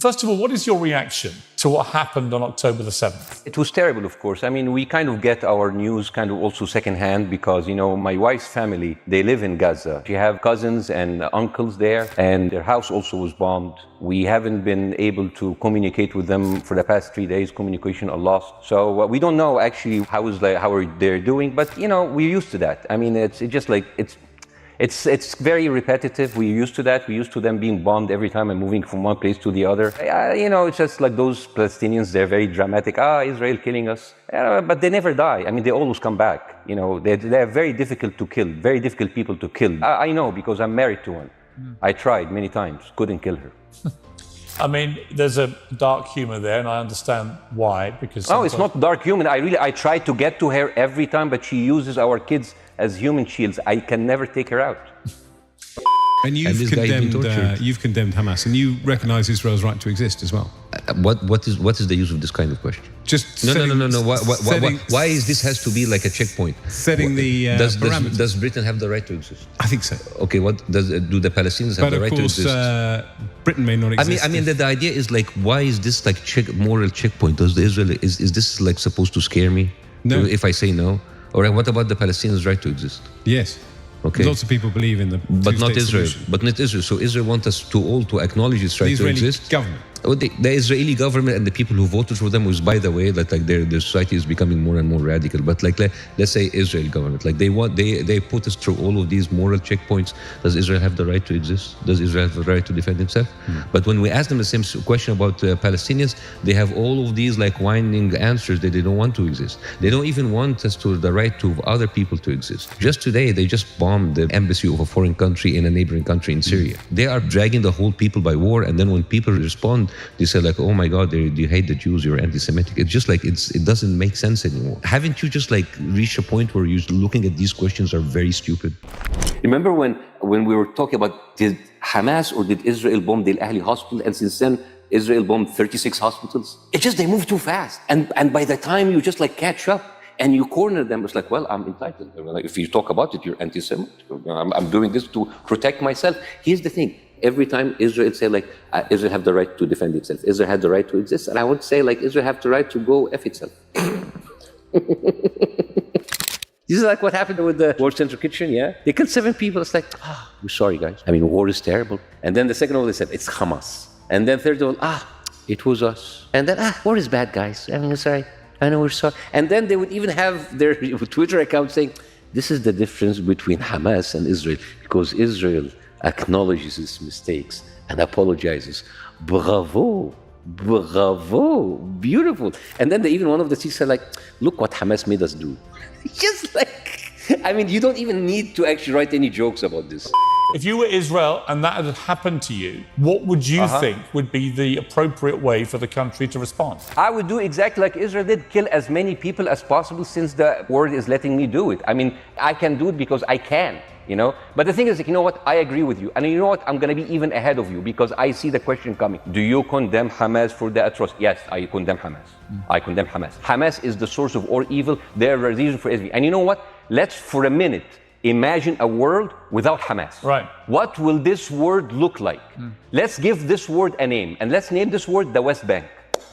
First of all, what is your reaction to what happened on October the 7th? It was terrible, of course. I mean, we kind of get our news kind of also secondhand because, you know, my wife's family, they live in Gaza. She have cousins and uncles there, and their house also was bombed. We haven't been able to communicate with them for the past 3 days. Communication are lost. So we don't know actually how they're doing, but, you know, we're used to that. I mean, it's very repetitive. We're used to that. We're used to them being bombed every time and moving from one place to the other. You know, it's just like those Palestinians, they're very dramatic. Israel killing us. But they never die. I mean, they always come back. You know, they're very difficult to kill, very difficult people to kill. I know because I'm married to one. I tried many times, couldn't kill her. I mean, there's a dark humor there, and I understand why, because... No, it's not dark humor. I try to get to her every time, but she uses our kids as human shields. I can never take her out. And you've condemned Hamas, and you recognise Israel's right to exist as well. What is the use of this kind of question? Just no. Why is this has to be like a checkpoint? Setting the parameters. Does Britain have the right to exist? I think so. Okay, do the Palestinians have the right to exist? But of course, Britain may not exist. I mean, the idea is like, why is this like moral checkpoint? Is this like supposed to scare me? No. If I say no, or what about the Palestinians' right to exist? Yes. Okay. Lots of people believe in the but not Israel. solution. But not Israel. So Israel wants us to acknowledge its right to exist. Government. The Israeli government and the people who voted for them, was, by the way, that like their society is becoming more and more radical. But like let's say Israel government, like they put us through all of these moral checkpoints. Does Israel have the right to exist? Does Israel have the right to defend itself? But when we ask them the same question about Palestinians, they have all of these like whining answers that they don't want to exist. They don't even want us to the right to other people to exist. Just today, they just bombed the embassy of a foreign country in a neighboring country in Syria. They are dragging the whole people by war, and then when people respond, they say like, oh my God, you hate the Jews, you're anti-Semitic. It's just like, it doesn't make sense anymore. Haven't you just like reached a point where you're looking at these questions are very stupid? Remember when we were talking about, did Hamas or did Israel bomb the Al Ahli hospital? And since then, Israel bombed 36 hospitals. It's just they move too fast. And by the time you just like catch up, and you corner them, it's like, well, I'm entitled. Like, if you talk about it, you're anti-Semitic. I'm doing this to protect myself. Here's the thing. Every time Israel say like, Israel have the right to defend itself. Israel had the right to exist. And I would say like, Israel have the right to go F itself. This is like what happened with the World Central Kitchen, yeah? They killed 7 people. It's like, we're sorry, guys. I mean, war is terrible. And then the second one, they said, it's Hamas. And then third one, it was us. And then, war is bad, guys. I mean, sorry. I know we're sorry. And then they would even have their Twitter account saying, this is the difference between Hamas and Israel, because Israel acknowledges its mistakes and apologizes. Bravo, bravo, beautiful. And then even one of the tweets said like, look what Hamas made us do. Just like, I mean, you don't even need to actually write any jokes about this. If you were Israel and that had happened to you, what would you think would be the appropriate way for the country to respond? I would do exactly like Israel did, kill as many people as possible since the world is letting me do it. I mean, I can do it because I can, you know? But the thing is, you know what? I agree with you. And you know what? I'm going to be even ahead of you because I see the question coming. Do you condemn Hamas for the atrocity? Yes, I condemn Hamas. I condemn Hamas. Hamas is the source of all evil. They're the reason for everything. And you know what? Let's, for a minute, imagine a world without Hamas. Right. What will this world look like? Let's give this word a name, and let's name this word the West Bank.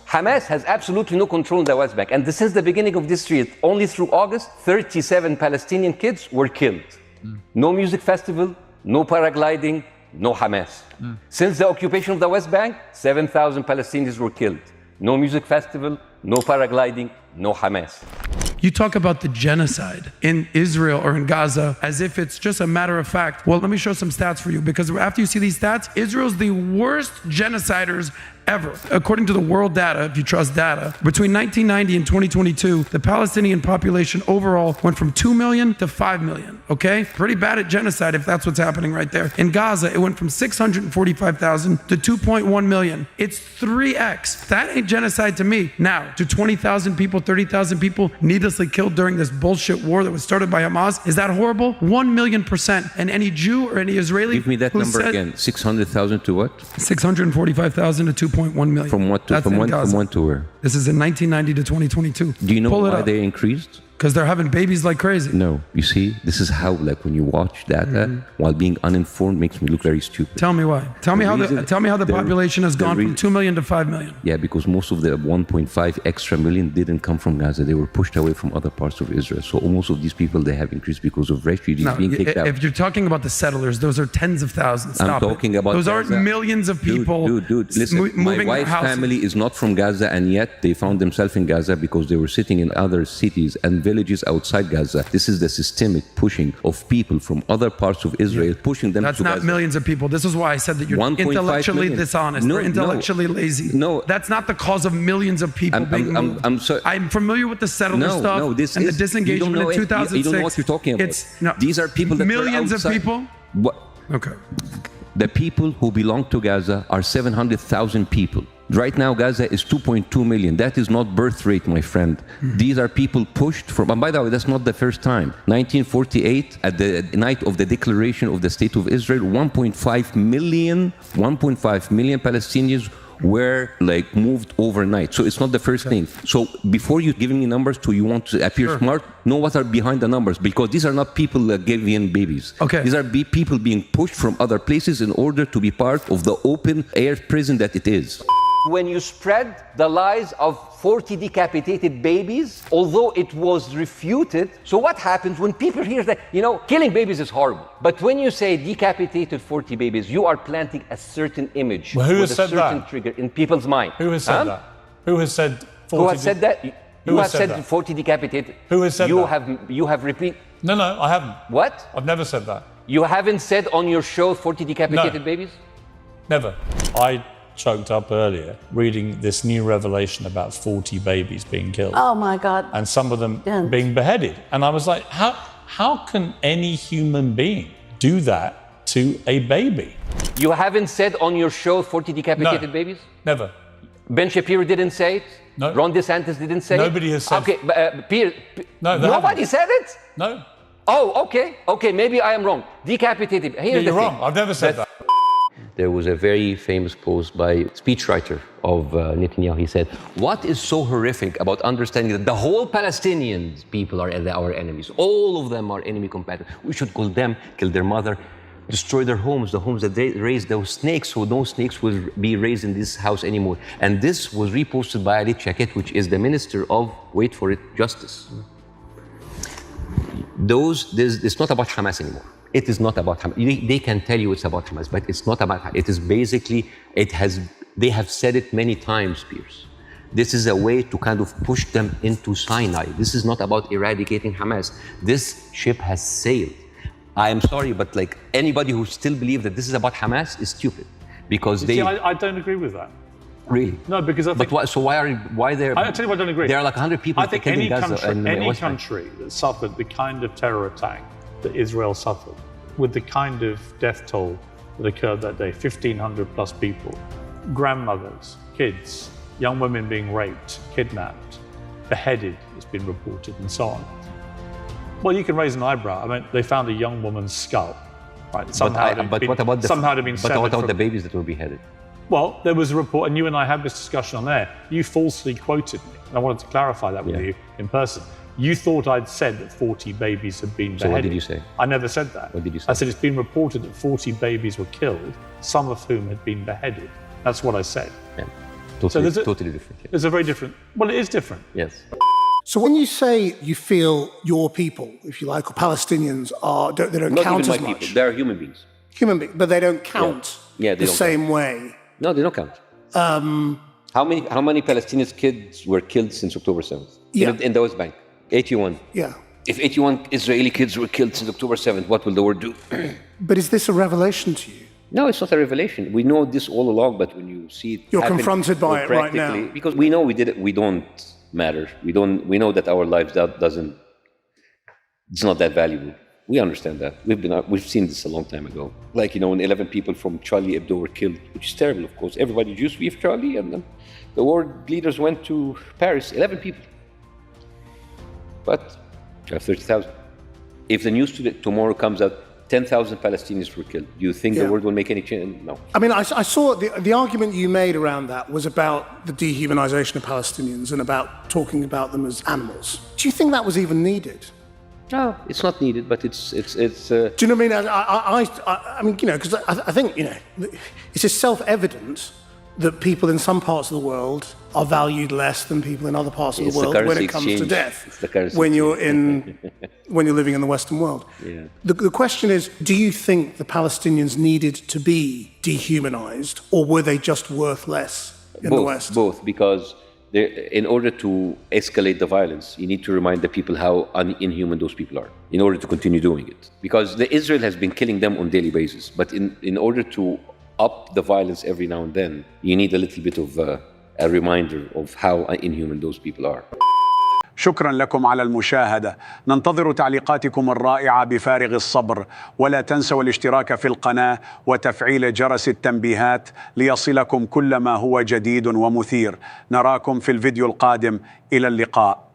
Hamas has absolutely no control in the West Bank, and since the beginning of this year, only through August, 37 Palestinian kids were killed. No music festival, no paragliding, no Hamas. Since the occupation of the West Bank, 7,000 Palestinians were killed. No music festival, no paragliding, no Hamas. You talk about the genocide in Israel or in Gaza as if it's just a matter of fact. Well, let me show some stats for you, because after you see these stats, Israel's the worst genociders ever. According to the world data, if you trust data, between 1990 and 2022, the Palestinian population overall went from 2 million to 5 million, okay? Pretty bad at genocide if that's what's happening right there. In Gaza, it went from 645,000 to 2.1 million. It's 3x. That ain't genocide to me. Now, to 20,000 people, 30,000 people needlessly killed during this bullshit war that was started by Hamas, is that horrible? 1,000,000%. And any Jew or any Israeli Give me that number again. 600,000 to what? 645,000 to 2.1 million. From what to, from when to where? This is in 1990 to 2022. Do you know why they increased? Because they're having babies like crazy. No, you see, this is how, like, when you watch data while being uninformed makes me look very stupid. Tell me why. Tell me how the population has gone from 2 million to 5 million. Yeah, because most of the 1.5 extra million didn't come from Gaza. They were pushed away from other parts of Israel. So most of these people, they have increased because of refugees being kicked out. If you're talking about the settlers, those are tens of thousands. I'm talking about those Gaza. aren't millions of people. Dude, listen, my wife's family is not from Gaza, and yet they found themselves in Gaza because they were sitting in other cities and villages outside Gaza. This is the systemic pushing of people from other parts of Israel, pushing them to Gaza. That's not millions of people. This is why I said that you're intellectually dishonest or intellectually lazy. No. That's not the cause of millions of people being moved. I'm familiar with the settler stuff and the disengagement in 2006. You don't know what you're talking about. These are people that millions were outside. of people? What? Okay. The people who belong to Gaza are 700,000 people. Right now, Gaza is 2.2 million. That is not birth rate, my friend. These are people pushed from, and by the way, that's not the first time. 1948, at the night of the declaration of the State of Israel, 1.5 million Palestinians were like moved overnight. So it's not the first thing. So before you giving me numbers you want to appear smart, know what are behind the numbers, because these are not people that gave in babies. Okay. These are people being pushed from other places in order to be part of the open air prison that it is. When you spread the lies of 40 decapitated babies, although it was refuted, so what happens when people hear that, killing babies is horrible. But when you say decapitated 40 babies, you are planting a certain image with a certain trigger in people's mind. Who has said that? Who has said 40? Who has said that? Who has said 40 decapitated? Who has said that? You have repeated. No, I haven't. What? I've never said that. You haven't said on your show 40 decapitated babies? Never. I choked up earlier reading this new revelation about 40 babies being killed. Oh my God. And some of them being beheaded. And I was like, how can any human being do that to a baby? You haven't said on your show 40 decapitated babies? Never. Ben Shapiro didn't say it? No. Ron DeSantis didn't say Nobody has said it? Okay, nobody said it? No. Oh, okay, maybe I am wrong. Decapitated. You're wrong. I've never said that. There was a very famous post by a speechwriter of Netanyahu. He said, what is so horrific about understanding that the whole Palestinian people are our enemies? All of them are enemy combatants. We should kill them, kill their mother, destroy their homes, the homes that they raised those snakes, so no snakes will be raised in this house anymore. And this was reposted by Ali Chaket, which is the Minister of, wait for it, Justice. It's not about Hamas anymore. It is not about Hamas. They can tell you it's about Hamas, but it's not about Hamas. It is basically, they have said it many times, Beirs. This is a way to kind of push them into Sinai. This is not about eradicating Hamas. This ship has sailed. I am sorry, but like anybody who still believes that this is about Hamas is stupid, because I don't agree with that. Really? No, because I think... But why they're... I'll tell you why I don't agree. There are like 100 people I think killed in Gaza. Any country that suffered the kind of terror attack that Israel suffered, with the kind of death toll that occurred that day, 1,500 plus people, grandmothers, kids, young women being raped, kidnapped, beheaded, it's been reported, and so on. Well, you can raise an eyebrow. I mean, they found a young woman's skull, right? But what about the babies that were beheaded? Well, there was a report, and you and I had this discussion on air. You falsely quoted me, and I wanted to clarify that with you in person. You thought I'd said that 40 babies had been beheaded. So what did you say? I never said that. What did you say? I said it's been reported that 40 babies were killed, some of whom had been beheaded. That's what I said. Yeah. Totally different. Yeah. There's a very different, well, it is different. Yes. So when you say you feel your people, if you like, or Palestinians they don't Not count even as my much. People. They're human beings. Human beings, but they don't count the same way. No, they don't count. How many Palestinian kids were killed since October 7th? In the West Bank? 81. Yeah. If 81 Israeli kids were killed since October 7th, what will the world do? But is this a revelation to you? No, it's not a revelation. We know this all along, but when you see it You're confronted by it right now. Because we know we did it, we don't matter. We know that our lives it's not that valuable. We understand that. We've seen this a long time ago. Like, when 11 people from Charlie Hebdo were killed, which is terrible, of course. Everybody used to be of Charlie, and then the world leaders went to Paris, 11 people. But you have 30,000. If the news tomorrow comes out, 10,000 Palestinians were killed. Do you think the world will make any change? No. I mean, I saw the argument you made around that was about the dehumanization of Palestinians and about talking about them as animals. Do you think that was even needed? No, it's not needed, but it's. Do you know what I mean? I mean, you know, because I think, you know, it's just self-evident that people in some parts of the world are valued less than people in other parts of the world when it comes to death. When you're living in the Western world. Yeah. The question is, do you think the Palestinians needed to be dehumanized, or were they just worth less in the West? Both, because in order to escalate the violence, you need to remind the people how inhuman those people are in order to continue doing it. Because Israel has been killing them on a daily basis, but in order to up the violence every now and then, you need a little bit of a reminder of how inhuman those people are. شكرا لكم على المشاهدة. ننتظر تعليقاتكم الرائعة بفارغ الصبر، ولا تنسوا الاشتراك في القناة وتفعيل جرس التنبيهات ليصلكم كل ما هو جديد ومثير. نراكم في الفيديو القادم. إلى اللقاء.